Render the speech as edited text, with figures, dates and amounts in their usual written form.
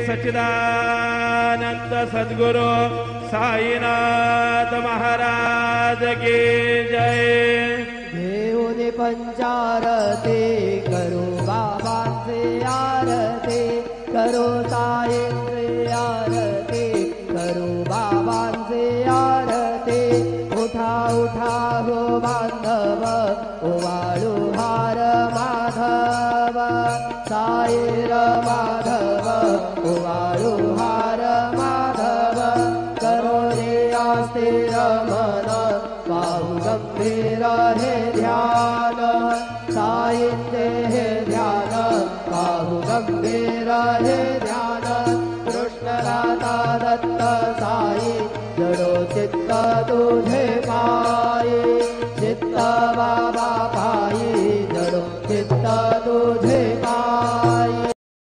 सच्चिदानंद सद्गुरु साईनाथ महाराज की जय। देऊनी पंचारती करू बाबांचे आरती, करू साईंचे आरती, करू बाबांचे आरती। उठा उठा हो बांधव ओवाळू हार माधव, साईर माधव ओवाळू हार माधव। करो रे आस्थिर मन पाहू गंभीर हे ध्यान, साईंचे हे ध्यान पाहू गंभीर हे ध्यान। कृष्ण राधा दत्त साई जडो चित्त तुझे पा